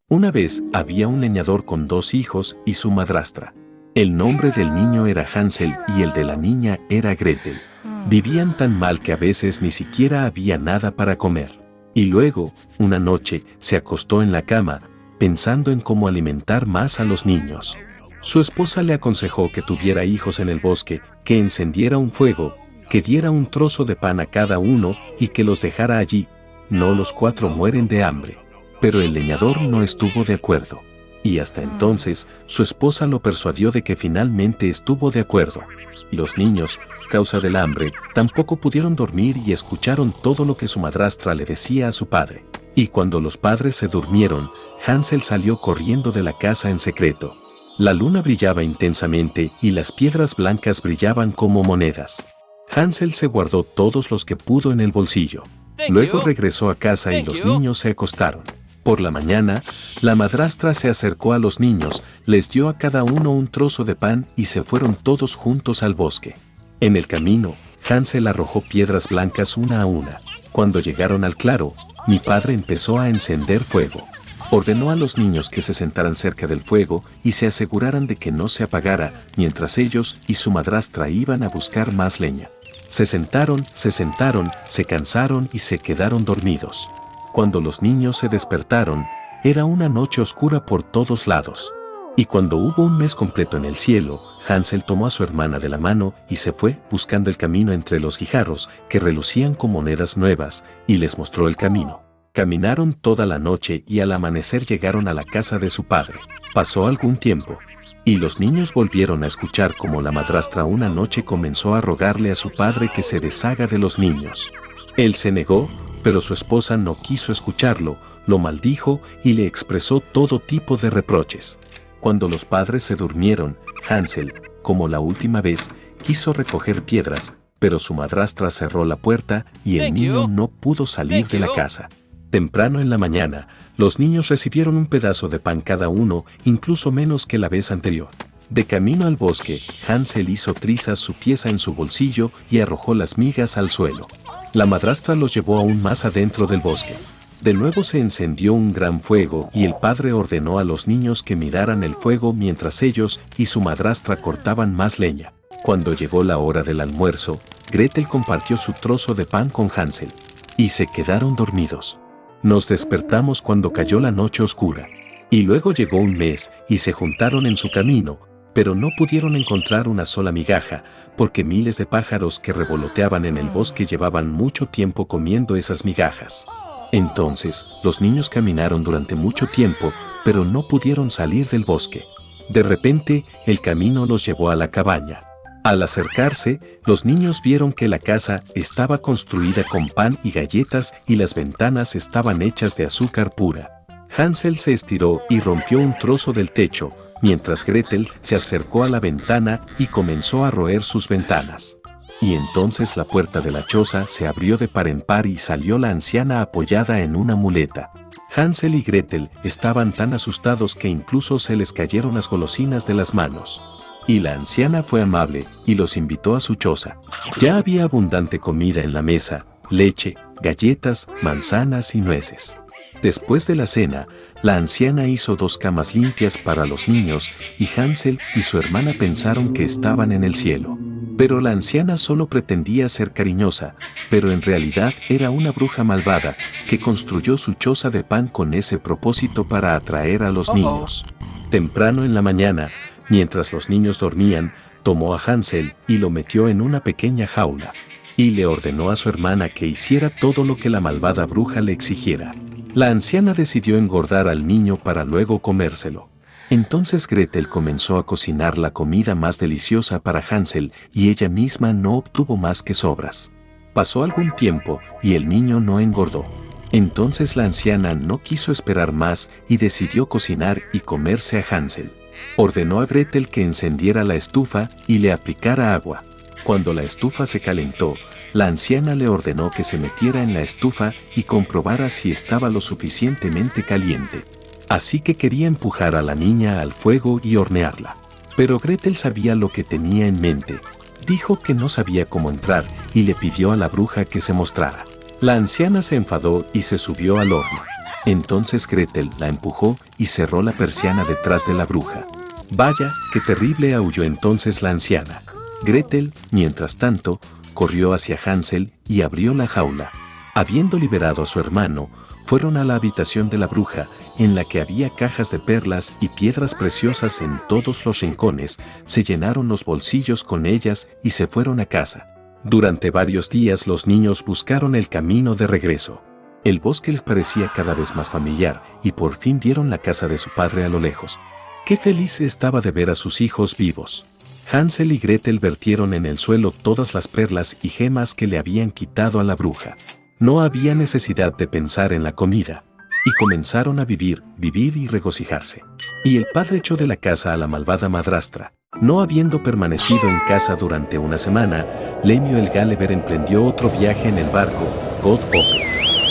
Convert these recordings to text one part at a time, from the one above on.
Una vez había un leñador con 2 hijos y su madrastra. El nombre del niño era Hansel y el de la niña era Gretel. Vivían tan mal que a veces ni siquiera había nada para comer. Y luego, una noche, se acostó en la cama, pensando en cómo alimentar más a los niños. Su esposa le aconsejó que tuviera hijos en el bosque, que encendiera un fuego, que diera un trozo de pan a cada uno y que los dejara allí. No, los 4 mueren de hambre. Pero el leñador no estuvo de acuerdo. Y hasta entonces, su esposa lo persuadió de que finalmente estuvo de acuerdo. Los niños, causa del hambre, tampoco pudieron dormir y escucharon todo lo que su madrastra le decía a su padre. Y cuando los padres se durmieron, Hansel salió corriendo de la casa en secreto. La luna brillaba intensamente y las piedras blancas brillaban como monedas. Hansel se guardó todos los que pudo en el bolsillo. Luego regresó a casa y los niños se acostaron. Por la mañana, la madrastra se acercó a los niños, les dio a cada uno un trozo de pan y se fueron todos juntos al bosque. En el camino, Hansel arrojó piedras blancas una a una. Cuando llegaron al claro, mi padre empezó a encender fuego. Ordenó a los niños que se sentaran cerca del fuego y se aseguraran de que no se apagara, mientras ellos y su madrastra iban a buscar más leña. Se sentaron, se cansaron y se quedaron dormidos. Cuando los niños se despertaron, era una noche oscura por todos lados. Y cuando hubo un mes completo en el cielo, Hansel tomó a su hermana de la mano y se fue buscando el camino entre los guijarros que relucían con monedas nuevas, y les mostró el camino. Caminaron toda la noche y al amanecer llegaron a la casa de su padre. Pasó algún tiempo, y los niños volvieron a escuchar cómo la madrastra una noche comenzó a rogarle a su padre que se deshaga de los niños. Él se negó, pero su esposa no quiso escucharlo, lo maldijo y le expresó todo tipo de reproches. Cuando los padres se durmieron, Hansel, como la última vez, quiso recoger piedras, pero su madrastra cerró la puerta y el niño no pudo salir de la casa. Temprano en la mañana, los niños recibieron un pedazo de pan cada uno, incluso menos que la vez anterior. De camino al bosque, Hansel hizo trizas su pieza en su bolsillo y arrojó las migas al suelo. La madrastra los llevó aún más adentro del bosque. De nuevo se encendió un gran fuego y el padre ordenó a los niños que miraran el fuego mientras ellos y su madrastra cortaban más leña. Cuando llegó la hora del almuerzo, Gretel compartió su trozo de pan con Hansel. Y se quedaron dormidos. Nos despertamos cuando cayó la noche oscura. Y luego llegó un mes y se juntaron en su camino, pero no pudieron encontrar una sola migaja, porque miles de pájaros que revoloteaban en el bosque llevaban mucho tiempo comiendo esas migajas. Entonces, los niños caminaron durante mucho tiempo, pero no pudieron salir del bosque. De repente, el camino los llevó a la cabaña. Al acercarse, los niños vieron que la casa estaba construida con pan y galletas y las ventanas estaban hechas de azúcar pura. Hansel se estiró y rompió un trozo del techo, mientras Gretel se acercó a la ventana y comenzó a roer sus ventanas. Y entonces la puerta de la choza se abrió de par en par y salió la anciana apoyada en una muleta. Hansel y Gretel estaban tan asustados que incluso se les cayeron las golosinas de las manos. Y la anciana fue amable y los invitó a su choza. Ya había abundante comida en la mesa, leche, galletas, manzanas y nueces. Después de la cena, la anciana hizo 2 camas limpias para los niños y Hansel y su hermana pensaron que estaban en el cielo. Pero la anciana solo pretendía ser cariñosa, pero en realidad era una bruja malvada que construyó su choza de pan con ese propósito para atraer a los niños. Temprano en la mañana, mientras los niños dormían, tomó a Hansel y lo metió en una pequeña jaula. Y le ordenó a su hermana que hiciera todo lo que la malvada bruja le exigiera. La anciana decidió engordar al niño para luego comérselo. Entonces Gretel comenzó a cocinar la comida más deliciosa para Hansel y ella misma no obtuvo más que sobras. Pasó algún tiempo y el niño no engordó. Entonces la anciana no quiso esperar más y decidió cocinar y comerse a Hansel. Ordenó a Gretel que encendiera la estufa y le aplicara agua. Cuando la estufa se calentó, la anciana le ordenó que se metiera en la estufa y comprobara si estaba lo suficientemente caliente. Así que quería empujar a la niña al fuego y hornearla. Pero Gretel sabía lo que tenía en mente. Dijo que no sabía cómo entrar y le pidió a la bruja que se mostrara. La anciana se enfadó y se subió al horno. Entonces Gretel la empujó y cerró la persiana detrás de la bruja. Vaya, qué terrible, aulló entonces la anciana. Gretel, mientras tanto, corrió hacia Hansel y abrió la jaula. Habiendo liberado a su hermano, fueron a la habitación de la bruja, en la que había cajas de perlas y piedras preciosas en todos los rincones, se llenaron los bolsillos con ellas y se fueron a casa. Durante varios días los niños buscaron el camino de regreso. El bosque les parecía cada vez más familiar y por fin vieron la casa de su padre a lo lejos. Qué feliz estaba de ver a sus hijos vivos. Hansel y Gretel vertieron en el suelo todas las perlas y gemas que le habían quitado a la bruja. No había necesidad de pensar en la comida. Y comenzaron a vivir y regocijarse. Y el padre echó de la casa a la malvada madrastra. No habiendo permanecido en casa durante una semana, Lemio el Gulliver emprendió otro viaje en el barco, God Hope.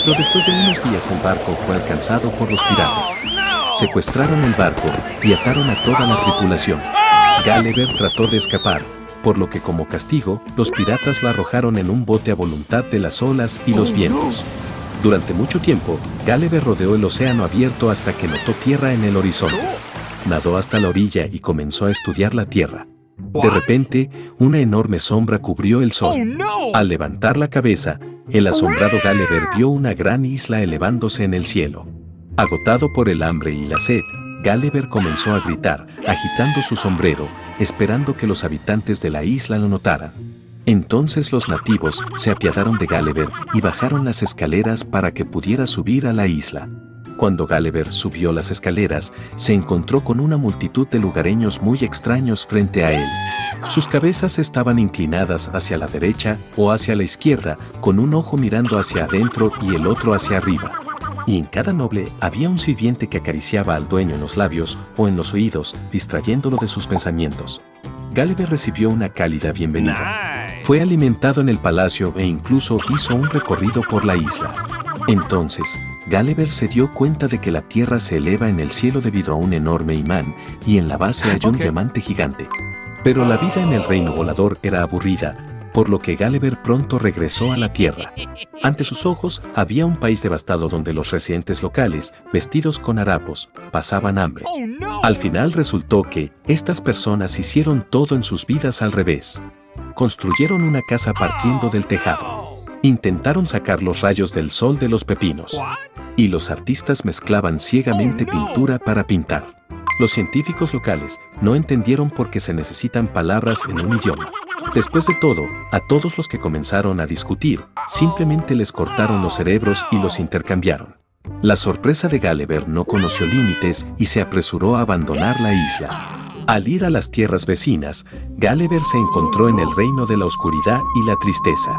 Pero después de unos días el barco fue alcanzado por los piratas. Secuestraron el barco y ataron a toda la tripulación. Gulliver trató de escapar, por lo que como castigo, los piratas la arrojaron en un bote a voluntad de las olas y los vientos. Durante mucho tiempo, Gulliver rodeó el océano abierto hasta que notó tierra en el horizonte. Nadó hasta la orilla y comenzó a estudiar la tierra. De repente, una enorme sombra cubrió el sol. Al levantar la cabeza, el asombrado Gulliver vio una gran isla elevándose en el cielo. Agotado por el hambre y la sed, Gulliver comenzó a gritar, agitando su sombrero, esperando que los habitantes de la isla lo notaran. Entonces los nativos se apiadaron de Gulliver y bajaron las escaleras para que pudiera subir a la isla. Cuando Gulliver subió las escaleras, se encontró con una multitud de lugareños muy extraños frente a él. Sus cabezas estaban inclinadas hacia la derecha o hacia la izquierda, con un ojo mirando hacia adentro y el otro hacia arriba. Y en cada noble había un sirviente que acariciaba al dueño en los labios o en los oídos, distrayéndolo de sus pensamientos. Gulliver recibió una cálida bienvenida. Fue alimentado en el palacio e incluso hizo un recorrido por la isla. Entonces, Gulliver se dio cuenta de que la tierra se eleva en el cielo debido a un enorme imán y en la base hay un diamante gigante. Pero la vida en el reino volador era aburrida, por lo que Gulliver pronto regresó a la tierra. Ante sus ojos había un país devastado donde los residentes locales, vestidos con harapos, pasaban hambre. Al final resultó que estas personas hicieron todo en sus vidas al revés. Construyeron una casa partiendo del tejado. Intentaron sacar los rayos del sol de los pepinos. Y los artistas mezclaban ciegamente pintura para pintar. Los científicos locales no entendieron por qué se necesitan palabras en un idioma. Después de todo, a todos los que comenzaron a discutir, simplemente les cortaron los cerebros y los intercambiaron. La sorpresa de Gulliver no conoció límites y se apresuró a abandonar la isla. Al ir a las tierras vecinas, Gulliver se encontró en el reino de la oscuridad y la tristeza.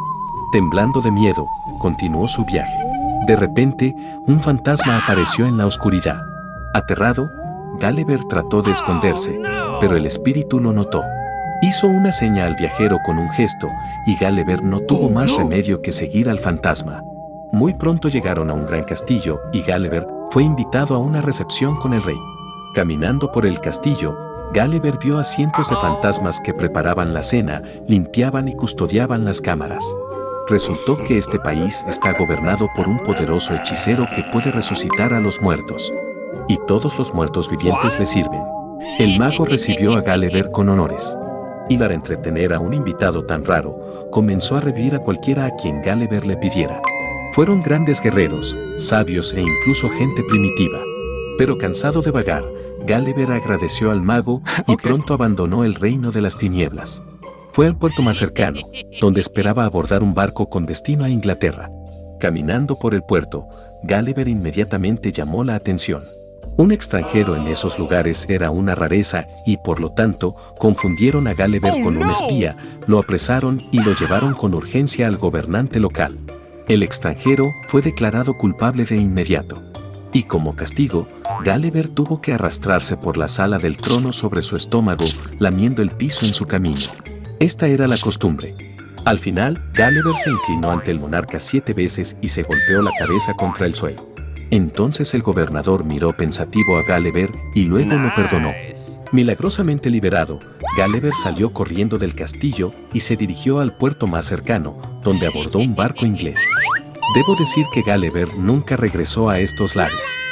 Temblando de miedo, continuó su viaje. De repente, un fantasma apareció en la oscuridad. Aterrado, Gulliver trató de esconderse, pero el espíritu lo notó. Hizo una seña al viajero con un gesto y Gulliver no tuvo más remedio que seguir al fantasma. Muy pronto llegaron a un gran castillo y Gulliver fue invitado a una recepción con el rey. Caminando por el castillo, Gulliver vio a cientos de fantasmas que preparaban la cena, limpiaban y custodiaban las cámaras. Resultó que este país está gobernado por un poderoso hechicero que puede resucitar a los muertos. Y todos los muertos vivientes le sirven. El mago recibió a Gulliver con honores. Y para entretener a un invitado tan raro, comenzó a revivir a cualquiera a quien Gulliver le pidiera. Fueron grandes guerreros, sabios e incluso gente primitiva. Pero cansado de vagar, Gulliver agradeció al mago y pronto abandonó el reino de las tinieblas. Fue al puerto más cercano, donde esperaba abordar un barco con destino a Inglaterra. Caminando por el puerto, Gulliver inmediatamente llamó la atención. Un extranjero en esos lugares era una rareza y por lo tanto confundieron a Gulliver con un espía, lo apresaron y lo llevaron con urgencia al gobernante local. El extranjero fue declarado culpable de inmediato. Y como castigo, Gulliver tuvo que arrastrarse por la sala del trono sobre su estómago, lamiendo el piso en su camino. Esta era la costumbre. Al final, Gulliver se inclinó ante el monarca 7 veces y se golpeó la cabeza contra el suelo. Entonces el gobernador miró pensativo a Gulliver y luego lo perdonó. Milagrosamente liberado, Gulliver salió corriendo del castillo y se dirigió al puerto más cercano, donde abordó un barco inglés. Debo decir que Gulliver nunca regresó a estos lares.